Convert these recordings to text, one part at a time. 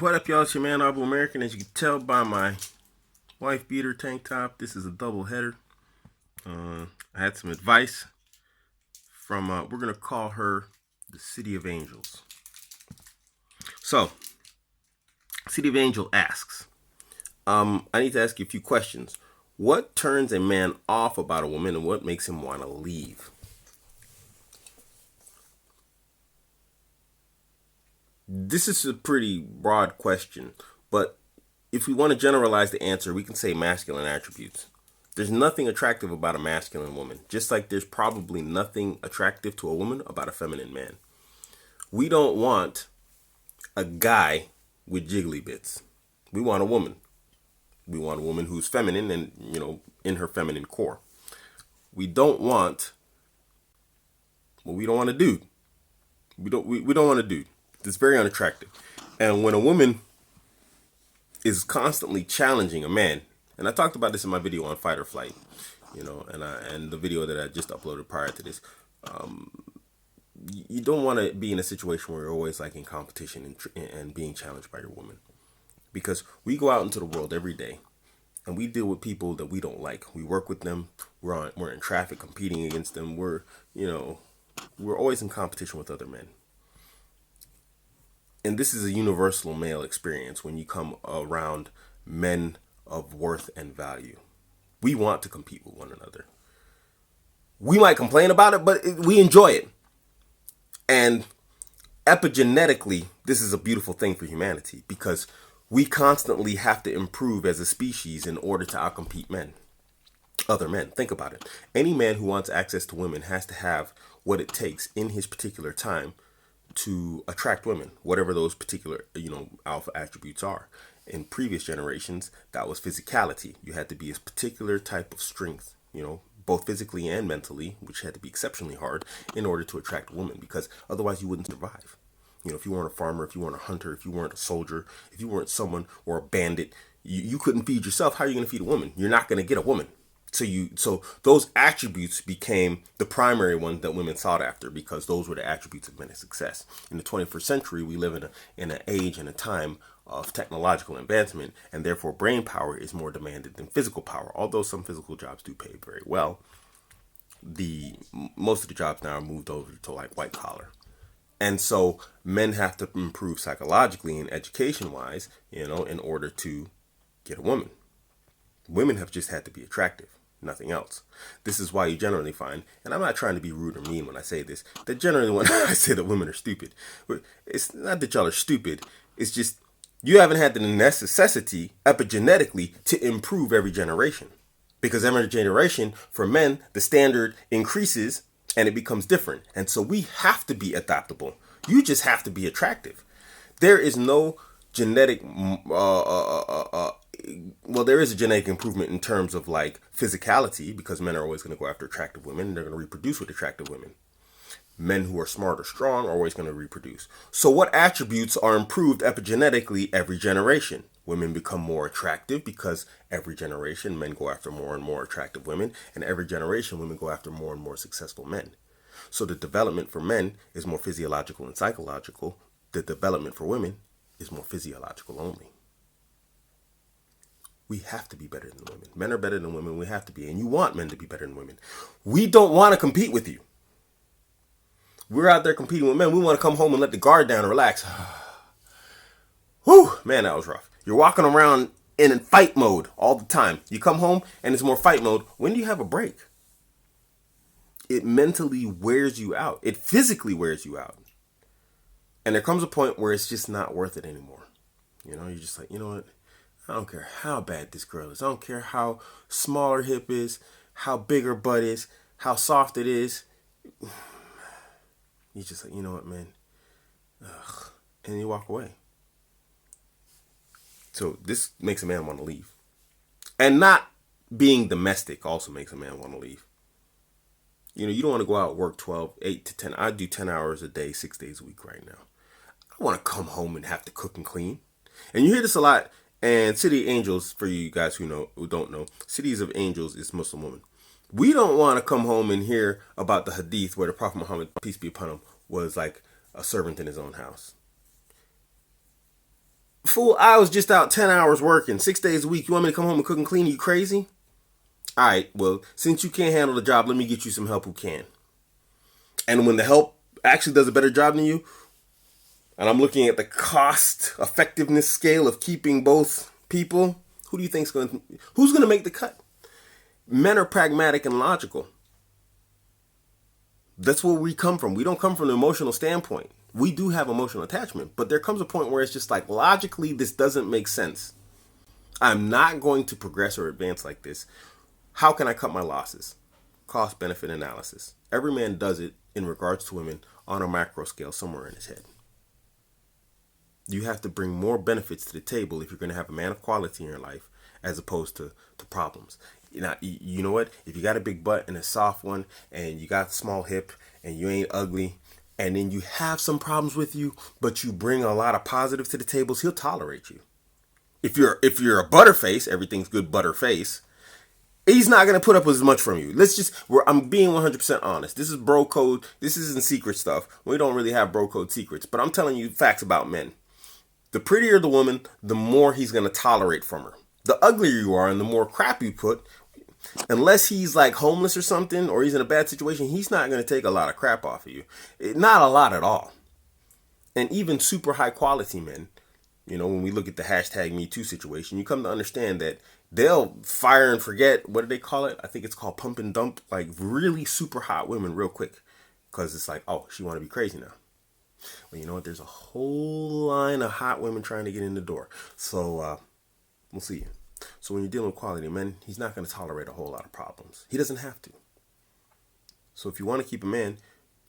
What up, y'all? It's your man Abuamerican. As you can tell by my wife beater tank top, this is a double header. I had some advice from, we're going to call her the City of Angels. So, City of Angel asks, I need to ask you a few questions. What turns a man off about a woman and what makes him want to leave? This is a pretty broad question, but if we want to generalize the answer, we can say masculine attributes. There's nothing attractive about a masculine woman, just like there's probably nothing attractive to a woman about a feminine man. We don't want a guy with jiggly bits. We want a woman. We want a woman who's feminine and, in her feminine core. We don't want, we don't want a dude. We don't want a dude. It's very unattractive. And when a woman is constantly challenging a man, and I talked about this in my video on fight or flight, and the video that I just uploaded prior to this. You don't want to be in a situation where you're always like in competition and being challenged by your woman, because we go out into the world every day and we deal with people that we don't like. We work with them. We're in traffic competing against them. We're always in competition with other men. And this is a universal male experience when you come around men of worth and value. We want to compete with one another. We might complain about it, but we enjoy it. And epigenetically, this is a beautiful thing for humanity because we constantly have to improve as a species in order to outcompete other men. Think about it. Any man who wants access to women has to have what it takes in his particular time to attract women, whatever those particular, alpha attributes are. In previous generations, that was physicality. You had to be a particular type of strength, both physically and mentally, which had to be exceptionally hard in order to attract women, because otherwise you wouldn't survive. If you weren't a farmer, if you weren't a hunter, if you weren't a soldier, if you weren't someone or a bandit, you couldn't feed yourself. How are you going to feed a woman? You're not going to get a woman. So those attributes became the primary ones that women sought after, because those were the attributes of men of success. In the 21st century, we live in an age and a time of technological advancement, and therefore brain power is more demanded than physical power. Although some physical jobs do pay very well, the most of the jobs now are moved over to like white collar. And so men have to improve psychologically and education wise, in order to get a woman. Women have just had to be attractive, nothing else. This is why you generally find, and I'm not trying to be rude or mean when I say this, that generally when I say that women are stupid, it's not that y'all are stupid. It's just you haven't had the necessity epigenetically to improve every generation. Because every generation, for men, the standard increases and it becomes different. And so we have to be adaptable. You just have to be attractive. There is no genetic, there is a genetic improvement in terms of like physicality, because men are always going to go after attractive women and they're going to reproduce with attractive women. Men who are smart or strong are always going to reproduce. So what attributes are improved epigenetically every generation? Women become more attractive because every generation men go after more and more attractive women, and every generation women go after more and more successful men. So the development for men is more physiological and psychological. The development for women is more physiological only. We have to be better than women. Men are better than women. We have to be. And you want men to be better than women. We don't want to compete with you. We're out there competing with men. We want to come home and let the guard down and relax. Whew, man, that was rough. You're walking around in fight mode all the time. You come home and it's more fight mode. When do you have a break? It mentally wears you out. It physically wears you out. And there comes a point where it's just not worth it anymore. You're just like, you know what? I don't care how bad this girl is. I don't care how small her hip is, how big her butt is, how soft it is. You're just like, you know what, man? Ugh. And you walk away. So this makes a man want to leave. And not being domestic also makes a man want to leave. You don't want to go out and work 8 to 10. I do 10 hours a day, 6 days a week right now. I want to come home and have to cook and clean. And you hear this a lot. And City of Angels, for you guys who don't know, Cities of Angels is Muslim woman. We don't want to come home and hear about the hadith where the Prophet Muhammad, peace be upon him, was like a servant in his own house. Fool, I was just out 10 hours working, 6 days a week. You want me to come home and cook and clean? Are you crazy? All right, well, since you can't handle the job, let me get you some help who can. And when the help actually does a better job than you, and I'm looking at the cost effectiveness scale of keeping both people, who do you think's who's going to make the cut? Men are pragmatic and logical. That's where we come from. We don't come from an emotional standpoint. We do have emotional attachment, but there comes a point where it's just like, logically, this doesn't make sense. I'm not going to progress or advance like this. How can I cut my losses? Cost benefit analysis. Every man does it in regards to women on a macro scale somewhere in his head. You have to bring more benefits to the table if you're going to have a man of quality in your life as opposed to problems. You know what? If you got a big butt and a soft one and you got a small hip and you ain't ugly and then you have some problems with you, but you bring a lot of positive to the tables, he'll tolerate you. If you're a butterface, everything's good butterface, he's not going to put up as much from you. I'm being 100% honest. This is bro code. This isn't secret stuff. We don't really have bro code secrets, but I'm telling you facts about men. The prettier the woman, the more he's going to tolerate from her. The uglier you are and the more crap you put, unless he's like homeless or something or he's in a bad situation, he's not going to take a lot of crap off of you. Not a lot at all. And even super high quality men, when we look at the hashtag Me Too situation, you come to understand that they'll fire and forget. What do they call it? I think it's called pump and dump. Like really super hot women real quick. Because it's like, oh, she want to be crazy now. Well, you know what? There's a whole line of hot women trying to get in the door. So we'll see. So when you're dealing with quality men, he's not going to tolerate a whole lot of problems. He doesn't have to. So if you want to keep a man,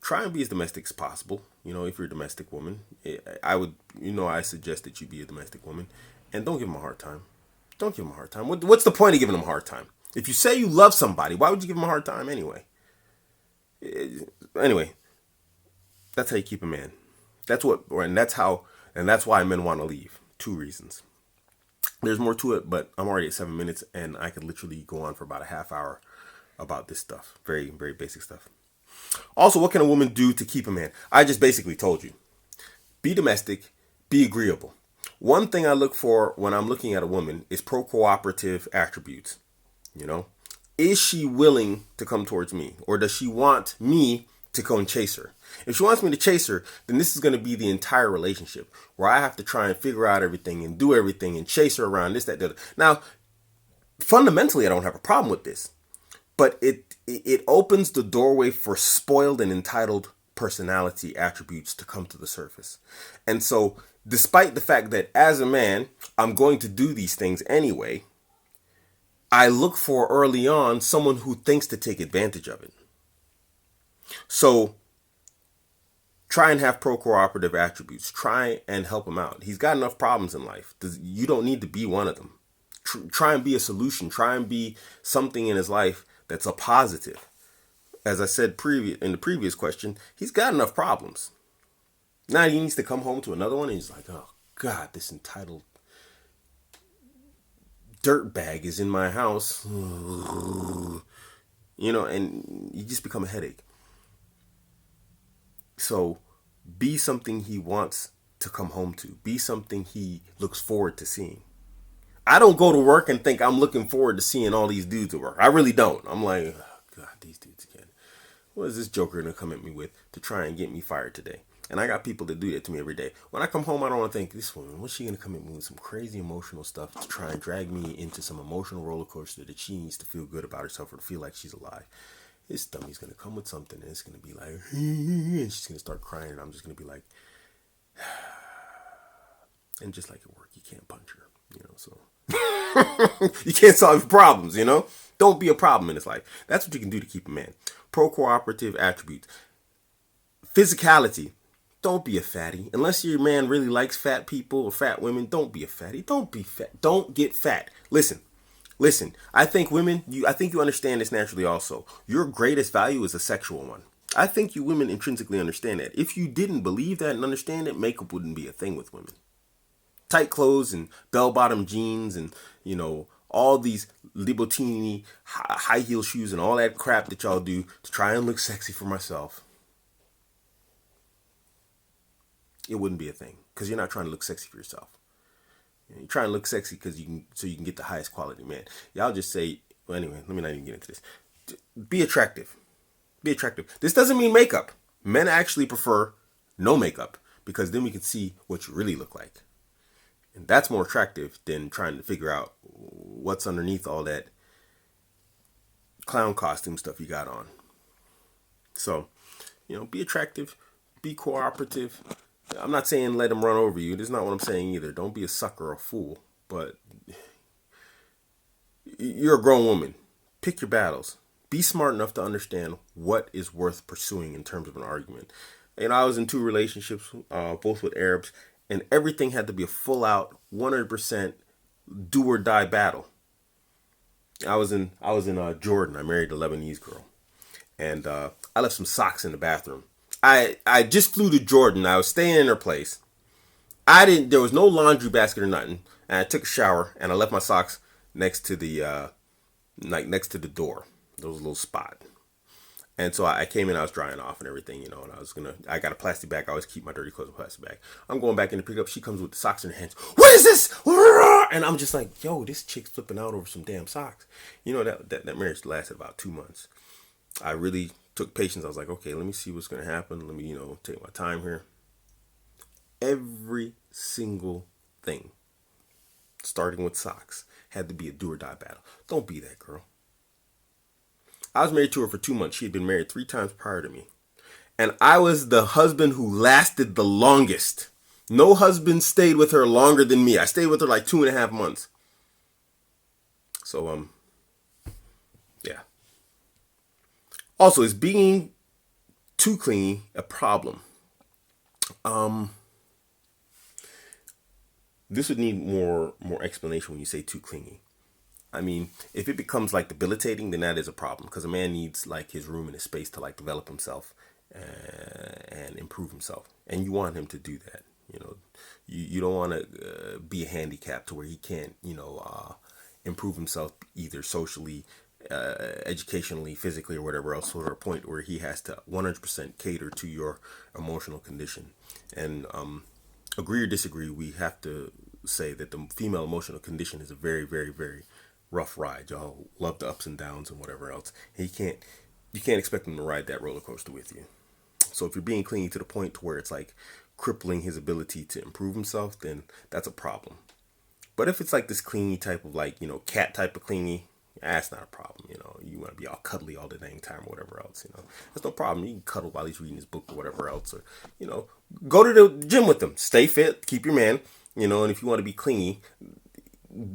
try and be as domestic as possible. If you're a domestic woman, I suggest that you be a domestic woman. And don't give him a hard time. Don't give him a hard time. What's the point of giving him a hard time? If you say you love somebody, why would you give him a hard time anyway? Anyway, that's how you keep a man. That's why men want to leave. 2 reasons. There's more to it, but I'm already at 7 minutes and I could literally go on for about a half hour about this stuff. Very, very basic stuff. Also, what can a woman do to keep a man? I just basically told you. Be domestic, be agreeable. One thing I look for when I'm looking at a woman is pro-cooperative attributes. Is she willing to come towards me? Or does she want me to go and chase her? If she wants me to chase her, then this is going to be the entire relationship where I have to try and figure out everything and do everything and chase her around this, that, the other. Now, fundamentally, I don't have a problem with this, but it opens the doorway for spoiled and entitled personality attributes to come to the surface. And so, despite the fact that as a man, I'm going to do these things anyway, I look for early on someone who thinks to take advantage of it. So, try and have pro-cooperative attributes. Try and help him out. He's got enough problems in life. You don't need to be one of them. Try and be a solution. Try and be something in his life that's a positive. As I said in the previous question, he's got enough problems. Now he needs to come home to another one and he's like, oh God, this entitled dirtbag is in my house. And you just become a headache. So be something he wants to come home to. Be something he looks forward to seeing. I don't go to work and think I'm looking forward to seeing all these dudes at work. I really don't. I'm like, oh God, these dudes again. What is this joker going to come at me with to try and get me fired today? And I got people that do that to me every day. When I come home, I don't want to think, this woman, what's she going to come at me with some crazy emotional stuff to try and drag me into some emotional roller coaster that she needs to feel good about herself or to feel like she's alive. This dummy's going to come with something and it's going to be like, and she's going to start crying and I'm just going to be like, and just like at work, you can't punch her, so you can't solve your problems, Don't be a problem in his life. That's what you can do to keep a man. Pro-cooperative attributes. Physicality. Don't be a fatty. Unless your man really likes fat people or fat women, don't be a fatty. Don't be fat. Don't get fat. Listen. I think I think you understand this naturally also. Your greatest value is a sexual one. I think you women intrinsically understand that. If you didn't believe that and understand it, makeup wouldn't be a thing with women. Tight clothes and bell-bottom jeans and, all these Libottini high heel shoes and all that crap that y'all do to try and look sexy for myself. It wouldn't be a thing because you're not trying to look sexy for yourself. You're trying to look sexy because you can get the highest quality man. Y'all just say, well, anyway, let me not even get into this. Be attractive. Be attractive. This doesn't mean makeup. Men actually prefer no makeup because then we can see what you really look like. And that's more attractive than trying to figure out what's underneath all that clown costume stuff you got on. So, be attractive, be cooperative. I'm not saying let him run over you. That's not what I'm saying either. Don't be a sucker or a fool. But you're a grown woman. Pick your battles. Be smart enough to understand what is worth pursuing in terms of an argument. I was in 2 relationships, both with Arabs, and everything had to be a full out, 100% do or die battle. I was in Jordan. I married a Lebanese girl, and I left some socks in the bathroom. I just flew to Jordan. I was staying in her place. There was no laundry basket or nothing, and I took a shower and I left my socks next to the next to the door. There was a little spot. And so I came in, I was drying off and everything, and I got a plastic bag. I always keep my dirty clothes in a plastic bag. I'm going back in to pick up. She comes with the socks in her hands. What is this? And I'm just like, yo, this chick's flipping out over some damn socks. That marriage lasted about 2 months. I really took patience. I was like, okay, let me see what's going to happen. Let me, take my time here. Every single thing, starting with socks, had to be a do or die battle. Don't be that girl. I was married to her for 2 months. She had been married 3 times prior to me. And I was the husband who lasted the longest. No husband stayed with her longer than me. I stayed with her like 2.5 months. So, yeah. Also, is being too clingy a problem? This would need more explanation when you say too clingy. I mean, if it becomes like debilitating, then that is a problem because a man needs like his room and his space to like develop himself and improve himself, and you want him to do that. You don't want to be a handicap to where he can't improve himself either socially, educationally, physically, or whatever else, to a point where he has to 100% cater to your emotional condition. And agree or disagree, we have to say that the female emotional condition is a very, very, very rough ride. Y'all love the ups and downs and whatever else. You can't expect him to ride that roller coaster with you. So if you're being clingy to the point to where it's like crippling his ability to improve himself, then that's a problem. But if it's like this clingy type of like, cat type of clingy, that's not a problem. You want to be all cuddly all the dang time or whatever else, that's no problem. You can cuddle while he's reading his book or whatever else, or, go to the gym with him, stay fit, keep your man, and if you want to be clingy,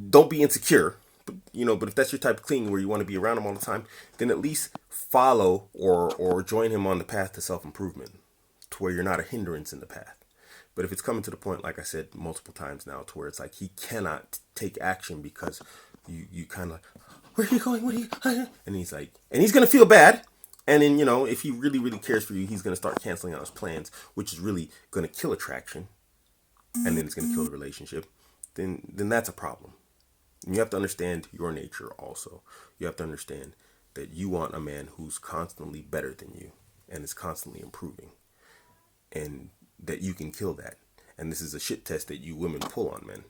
don't be insecure. But if that's your type of clingy where you want to be around him all the time, then at least follow or join him on the path to self-improvement to where you're not a hindrance in the path. But if it's coming to the point, like I said multiple times now, to where it's like he cannot take action because you kind of, where are you going? What are you? And he's like, and he's going to feel bad. And then, if he really, really cares for you, he's going to start canceling out his plans, which is really going to kill attraction. And then it's going to kill the relationship. Then that's a problem. And you have to understand your nature also. You have to understand that you want a man who's constantly better than you and is constantly improving. And that you can kill that. And this is a shit test that you women pull on men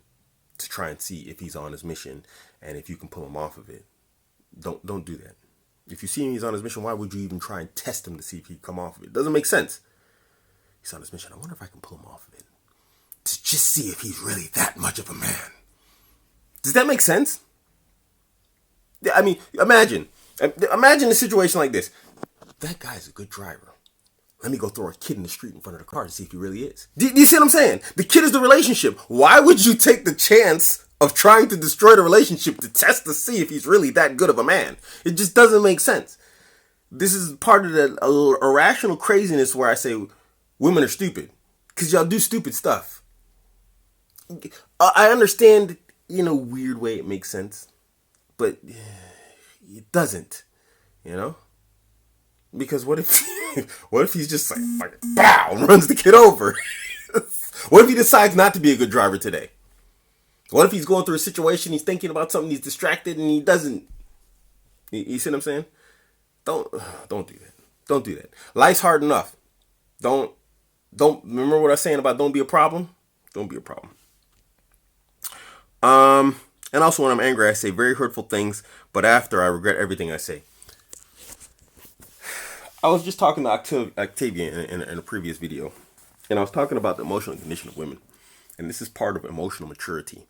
to try and see if he's on his mission and if you can pull him off of it. Don't do that. If you see he's on his mission, why would you even try and test him to see if he'd come off of it? It doesn't make sense. He's on his mission. I wonder if I can pull him off of it. To just see if he's really that much of a man. Does that make sense? I mean, imagine a situation like this. That guy's a good driver. Let me go throw a kid in the street in front of the car to see if he really is. Do you see what I'm saying? The kid is the relationship. Why would you take the chance of trying to destroy the relationship to test to see if he's really that good of a man? It just doesn't make sense. This is part of the irrational craziness where I say women are stupid. Because y'all do stupid stuff. I understand in a weird way it makes sense. But it doesn't. Because what if he's just like bow, runs the kid over? What if he decides not to be a good driver today? What if he's going through a situation, he's thinking about something, he's distracted, and he doesn't? You see what I'm saying? Don't do that. Don't do that. Life's hard enough. Don't remember what I was saying about don't be a problem? Don't be a problem. And also when I'm angry, I say very hurtful things, but after I regret everything I say. I was just talking to Octavia in a previous video, and I was talking about the emotional condition of women. And this is part of emotional maturity.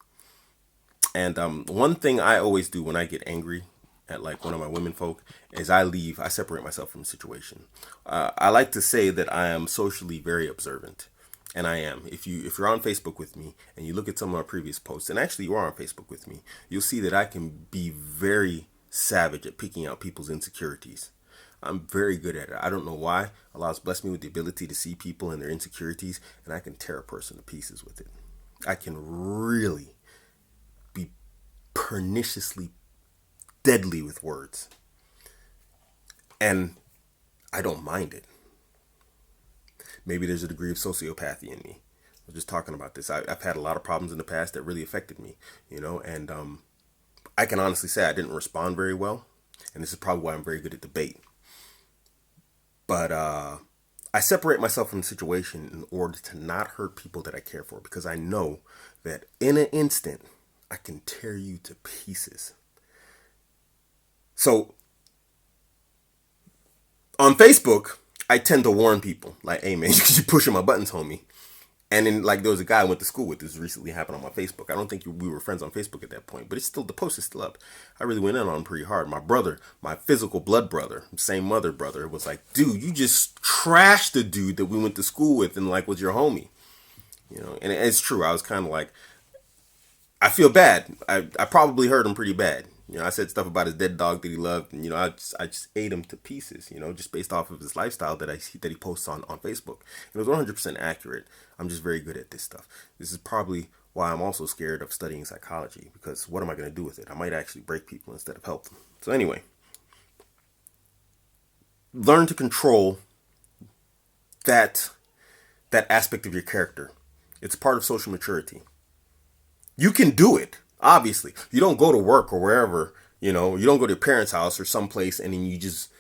And one thing I always do when I get angry at like one of my women folk is I leave. I separate myself from the situation. I like to say that I am socially very observant, and I am. If you're on Facebook with me and you look at some of my previous posts, and actually you are on Facebook with me, you'll see that I can be very savage at picking out people's insecurities. I'm very good at it. I don't know why. Allah's blessed me with the ability to see people and their insecurities, and I can tear a person to pieces with it. I can really be perniciously deadly with words. And I don't mind it. Maybe there's a degree of sociopathy in me. I was just talking about this. I've had a lot of problems in the past that really affected me, and I can honestly say I didn't respond very well. And this is probably why I'm very good at debate. But I separate myself from the situation in order to not hurt people that I care for, because I know that in an instant, I can tear you to pieces. So on Facebook, I tend to warn people like, "Hey man, you're pushing my buttons, homie." And then like there was a guy I went to school with. This recently happened on my Facebook. I don't think we were friends on Facebook at that point, but it's still, the post is still up. I really went in on him pretty hard. My brother, my physical blood brother, same mother brother, was like, "Dude, you just trashed the dude that we went to school with and like was your homie." And it's true. I was kind of like, I feel bad. I probably hurt him pretty bad. I said stuff about his dead dog that he loved, and I just ate him to pieces. Just based off of his lifestyle that he posts on Facebook. It was 100% accurate. I'm just very good at this stuff. This is probably why I'm also scared of studying psychology, because what am I going to do with it? I might actually break people instead of help them. So anyway, learn to control that aspect of your character. It's part of social maturity. You can do it. Obviously, you don't go to work or wherever, you don't go to your parents' house or someplace and then you just,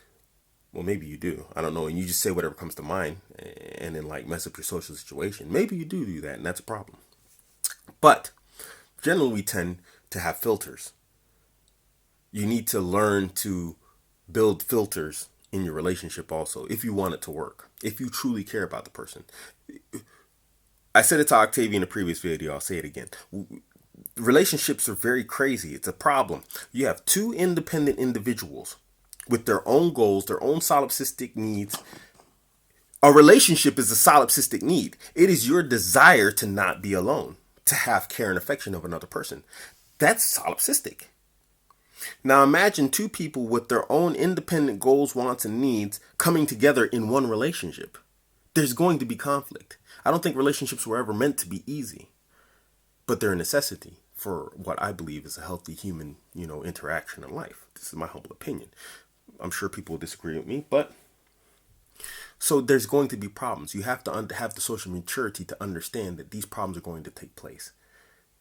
well, maybe you do. I don't know. And you just say whatever comes to mind and then like mess up your social situation. Maybe you do that, and that's a problem. But generally, we tend to have filters. You need to learn to build filters in your relationship also, if you want it to work, if you truly care about the person. I said it to Octavia in the previous video. I'll say it again. Relationships are very crazy. It's a problem. You have two independent individuals with their own goals, their own solipsistic needs. A relationship is a solipsistic need. It is your desire to not be alone, to have care and affection of another person. That's solipsistic. Now imagine two people with their own independent goals, wants, and needs coming together in one relationship. There's going to be conflict. I don't think relationships were ever meant to be easy, but they're a necessity for what I believe is a healthy human, interaction in life. This is my humble opinion. I'm sure people will disagree with me, but so there's going to be problems. You have to have the social maturity to understand that these problems are going to take place,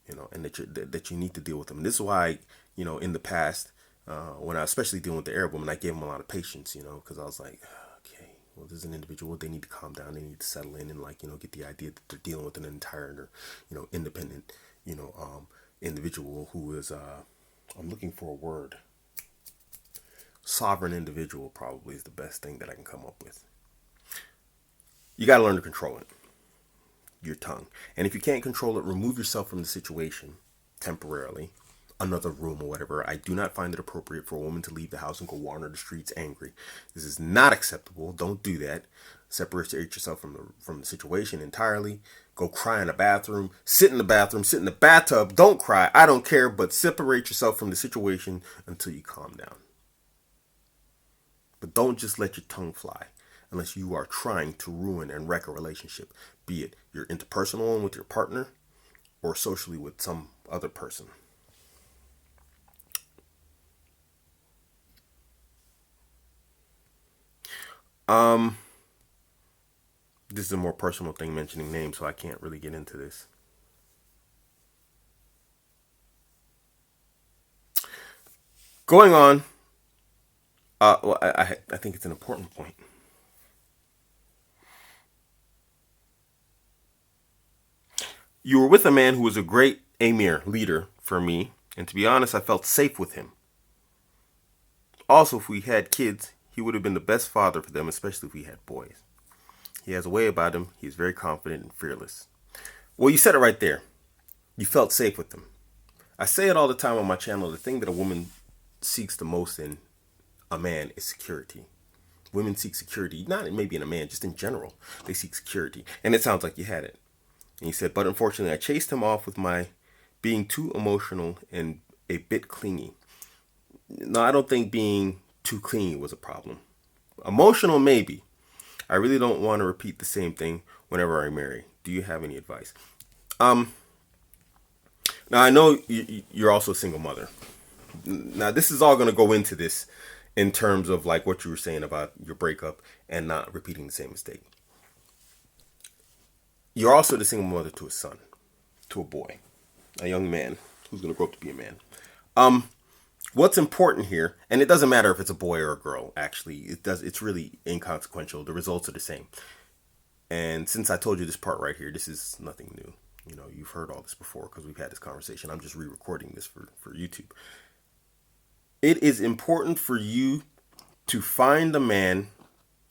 and that you need to deal with them. And this is why, in the past, when I especially dealing with the Arab woman, I gave them a lot of patience, because I was like, okay, well, this is an individual. They need to calm down. They need to settle in and get the idea that they're dealing with an entire, independent, individual who is, I'm looking for a word. Sovereign individual probably is the best thing that I can come up with. You got to learn to control it. Your tongue. And if you can't control it, remove yourself from the situation temporarily. Another room or whatever. I do not find it appropriate for a woman to leave the house and go wander the streets angry. This is not acceptable. Don't do that. Separate yourself from the situation entirely. Go cry in the bathroom. Sit in the bathroom. Sit in the bathtub. Don't cry. I don't care. But separate yourself from the situation until you calm down. But don't just let your tongue fly unless you are trying to ruin and wreck a relationship, be it your interpersonal one with your partner or socially with some other person. This is a more personal thing, mentioning names, so I can't really get into this. Going on, I think it's an important point. You were with a man who was a great emir, leader for me And to be honest, I felt safe with him. Also, if we had kids, he would have been the best father for them, especially if we had boys. He has a way about him. He's very confident and fearless. Well, you said it right there. You felt safe with him. I say it all the time on my channel. The thing that a woman seeks the most in a man is security. Women seek security, not maybe in a man, just in general. They seek security. And it sounds like you had it. And he said, but unfortunately, I chased him off with my being too emotional and a bit clingy. No, I don't think being too clingy was a problem. Emotional, maybe. I really don't want to repeat the same thing whenever I marry. Do you have any advice? Now, I know you're also a single mother. Now, this is all going to go into this in terms of like what you were saying about your breakup and not repeating the same mistake. You're also the single mother to a son, to a boy, a young man who's going to grow up to be a man. What's important here, and it doesn't matter if it's a boy or a girl, actually, it's really inconsequential. The results are the same. And since I told you this part right here, this is nothing new. You know, you've heard all this before because we've had this conversation. I'm just re-recording this for YouTube. It is important for you to find a man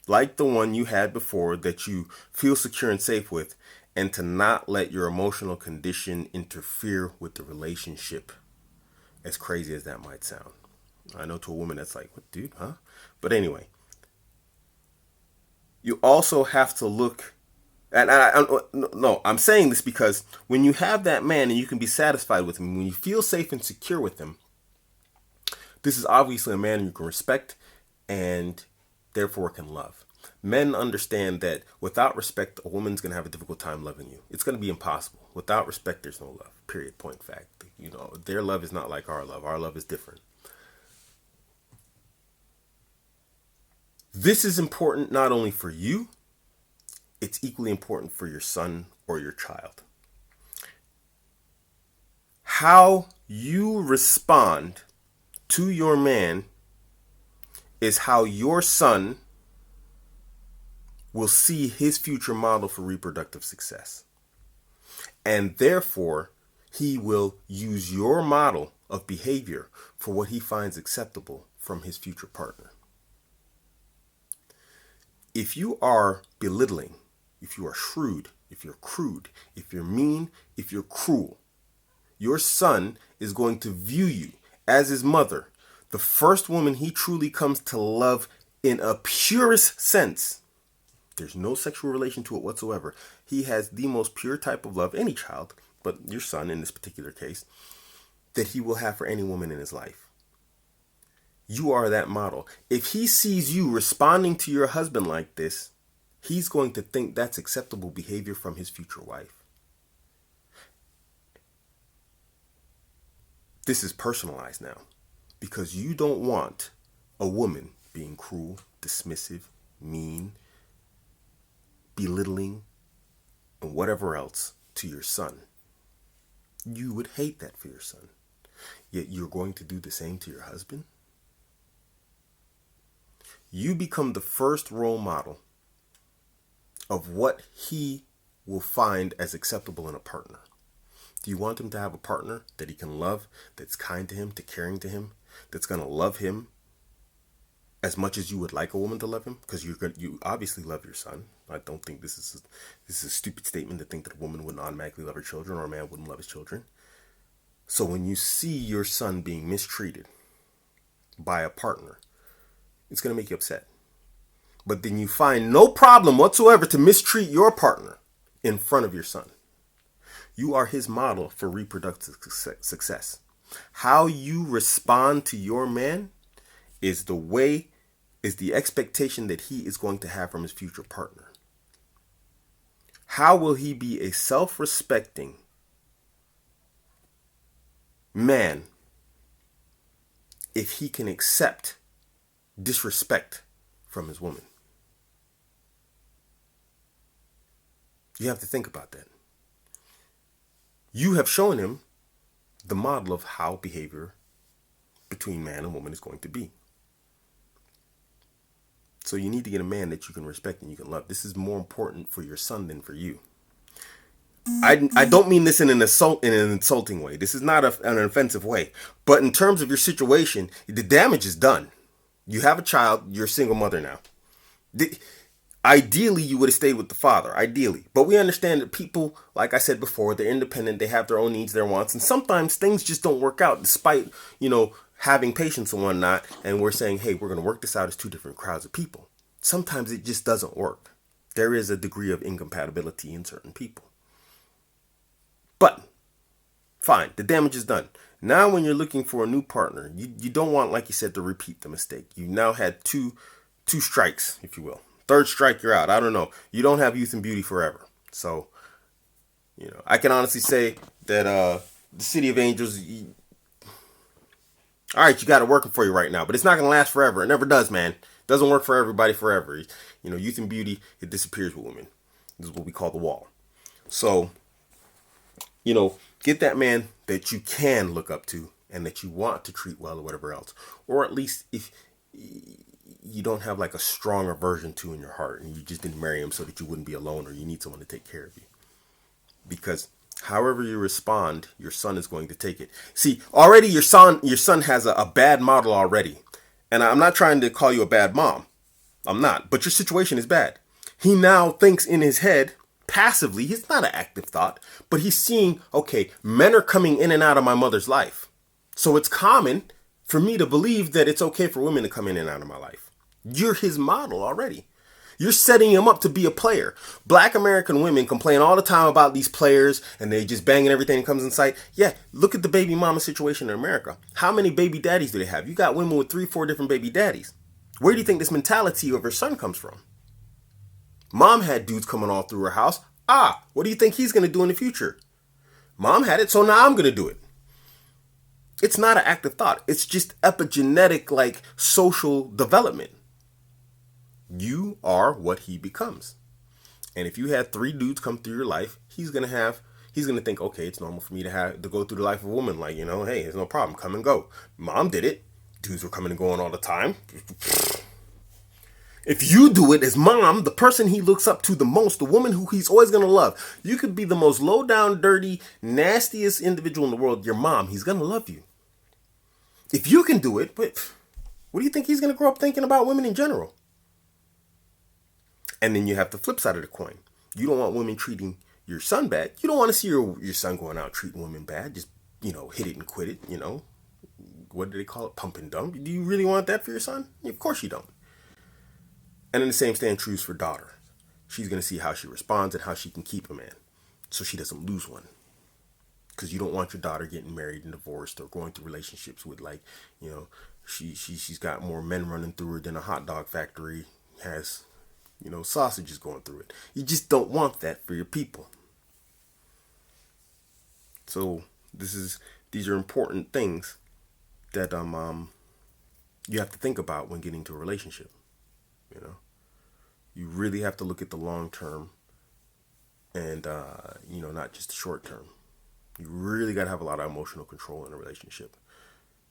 like the one you had before that you feel secure and safe with, and to not let your emotional condition interfere with the relationship, as crazy as that might sound. I know to a woman that's like, what, dude, huh? But anyway, you also have to look. And I'm saying this because when you have that man and you can be satisfied with him, when you feel safe and secure with him, this is obviously a man you can respect and therefore can love. Men understand that without respect, a woman's going to have a difficult time loving you. It's going to be impossible. Without respect, there's no love. Period. Point fact. You know, their love is not like our love. Our love is different. This is important not only for you, it's equally important for your son or your child. How you respond to your man is how your son will see his future model for reproductive success. And therefore, he will use your model of behavior for what he finds acceptable from his future partner. If you are belittling, if you are shrewd, if you're crude, if you're mean, if you're cruel, your son is going to view you as his mother, the first woman he truly comes to love in a purest sense. There's no sexual relation to it whatsoever. He has the most pure type of love, any child, but your son in this particular case, that he will have for any woman in his life. You are that model. If he sees you responding to your husband like this, he's going to think that's acceptable behavior from his future wife. This is personalized now because you don't want a woman being cruel, dismissive, mean, belittling, and whatever else to your son. You would hate that for your son. Yet you're going to do the same to your husband? You become the first role model of what he will find as acceptable in a partner. Do you want him to have a partner that he can love, that's kind to him, caring to him, that's going to love him as much as you would like a woman to love him? Because you obviously love your son. I don't think this is a stupid statement to think that a woman wouldn't automatically love her children or a man wouldn't love his children. So when you see your son being mistreated by a partner, it's going to make you upset. But then you find no problem whatsoever to mistreat your partner in front of your son. You are his model for reproductive success. How you respond to your man is the expectation that he is going to have from his future partner. How will he be a self-respecting man if he can accept disrespect from his woman? You have to think about that. You have shown him the model of how behavior between man and woman is going to be. So you need to get a man that you can respect and you can love. This is more important for your son than for you. I don't mean this in an insulting way. This is not an offensive way. But in terms of your situation, the damage is done. You have a child. You're a single mother now. Ideally, you would have stayed with the father. Ideally, but we understand that people, like I said before, they're independent. They have their own needs, their wants, and sometimes things just don't work out, despite having patience and whatnot. And we're saying, hey, we're going to work this out as two different crowds of people. Sometimes it just doesn't work. There is a degree of incompatibility in certain people. But fine, the damage is done. Now when you're looking for a new partner, you don't want, like you said, to repeat the mistake. You now had two strikes, if you will. Third strike, you're out. I don't know. You don't have youth and beauty forever. So, I can honestly say that the City of Angels, all right, you got it working for you right now, but it's not going to last forever. It never does, man. It doesn't work for everybody forever. Youth and beauty, it disappears with women. This is what we call the wall. So, get that man that you can look up to and that you want to treat well or whatever else. Or at least if you don't have like a strong aversion to in your heart and you just didn't marry him so that you wouldn't be alone, or you need someone to take care of you. Because however you respond, your son is going to take it. See, already your son has a bad model already. And I'm not trying to call you a bad mom. I'm not. But your situation is bad. He now thinks in his head, passively, it's not an active thought, but he's seeing, okay, men are coming in and out of my mother's life. So it's common for me to believe that it's okay for women to come in and out of my life. You're his model already. You're setting him up to be a player. Black American women complain all the time about these players and they just banging everything that comes in sight. Yeah, look at the baby mama situation in America. How many baby daddies do they have? You got women with 3-4 different baby daddies. Where do you think this mentality of her son comes from? Mom had dudes coming all through her house. What do you think he's going to do in the future? Mom had it, so now I'm going to do it. It's not an active thought. It's just epigenetic, like social development. You are what he becomes. And if you had 3 dudes come through your life, he's going to think, okay, it's normal for me to go through the life of a woman. Like, hey, there's no problem. Come and go. Mom did it. Dudes were coming and going all the time. If you do it as mom, the person he looks up to the most, the woman who he's always going to love, you could be the most low down, dirty, nastiest individual in the world. Your mom, he's going to love you. If you can do it, but what do you think he's going to grow up thinking about women in general? And then you have the flip side of the coin. You don't want women treating your son bad. You don't want to see your son going out treating women bad. Just, hit it and quit it, What do they call it? Pump and dump. Do you really want that for your son? Of course you don't. And then the same stands true for daughter. She's going to see how she responds and how she can keep a man so she doesn't lose one. Because you don't want your daughter getting married and divorced or going through relationships with, like, she's got more men running through her than a hot dog factory has, sausages going through it. You just don't want that for your people. So these are important things that you have to think about when getting into a relationship. You really have to look at the long term and, not just the short term. You really got to have a lot of emotional control in a relationship.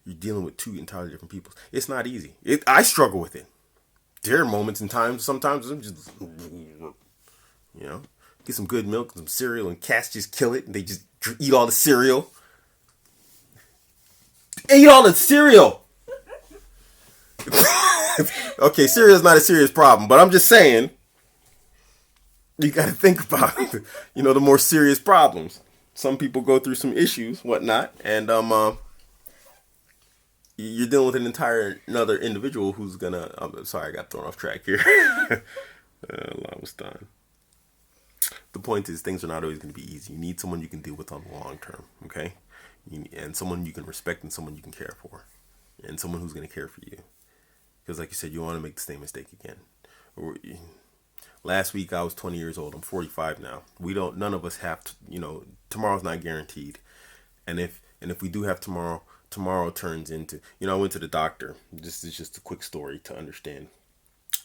You're dealing with 2 entirely different people. It's not easy. I struggle with it. There are moments and times, sometimes I'm just, get some good milk and some cereal and cats just kill it and they just eat all the cereal. Eat all the cereal! Okay, cereal is not a serious problem, but I'm just saying, you got to think about, the more serious problems. Some people go through some issues, whatnot, and you're dealing with another individual who's gonna. I'm sorry, I got thrown off track here. Almost done. The point is, things are not always going to be easy. You need someone you can deal with on the long term, okay? And someone you can respect and someone you can care for, and someone who's going to care for you. Because, like you said, you want to make the same mistake again. Last week I was 20 years old. I'm 45 now. None of us have to, tomorrow's not guaranteed. And if we do have tomorrow turns into, I went to the doctor. This is just a quick story to understand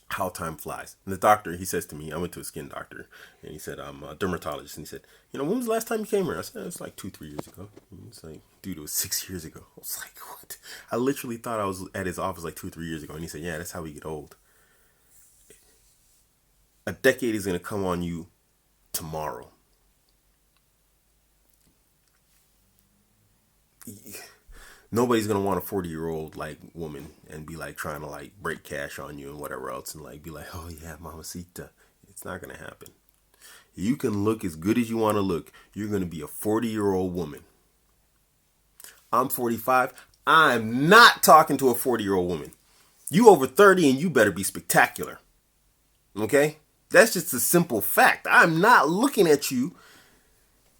how time flies. And the doctor, he says to me, I went to a skin doctor, and he said, I'm a dermatologist. And he said, when was the last time you came here? I said, it was like 2-3 years ago. And he's like, dude, it was 6 years ago. I was like, what? I literally thought I was at his office like 2 or 3 years ago. And he said, yeah, that's how we get old. A decade is going to come on you tomorrow. Nobody's gonna want a 40-year-old like woman and be like trying to like break cash on you and whatever else and like be like, oh yeah, mamacita. It's not gonna happen. You can look as good as you want to look. You're gonna be a 40-year-old woman. I'm 45. I'm not talking to a 40-year-old woman. You over 30 and you better be spectacular. Okay? That's just a simple fact. I'm not looking at you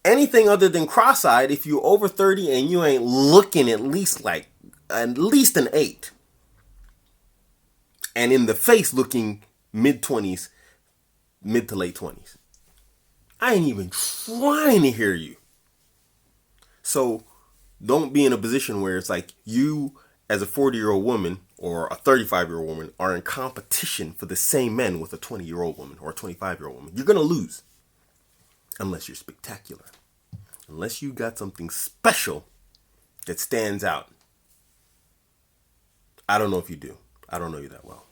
anything other than cross-eyed if you're over 30 and you ain't looking at least an 8. And in the face looking mid-20s, mid to late 20s. I ain't even trying to hear you. So don't be in a position where it's like you as a 40-year-old woman or a 35-year-old woman are in competition for the same men with a 20-year-old woman or a 25-year-old woman. You're going to lose unless you're spectacular. Unless you got something special that stands out. I don't know if you do. I don't know you that well.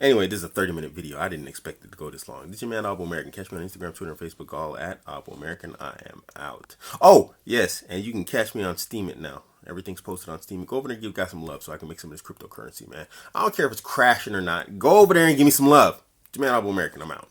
Anyway, this is a 30-minute video. I didn't expect it to go this long. This is your man, Abuamerican. Catch me on Instagram, Twitter, and Facebook, all at Abuamerican. I am out. Oh, yes, and you can catch me on Steam It now. Everything's posted on Steam It. Go over there and give guys some love so I can make some of this cryptocurrency, man. I don't care if it's crashing or not. Go over there and give me some love. It's your man, Abuamerican. I'm out.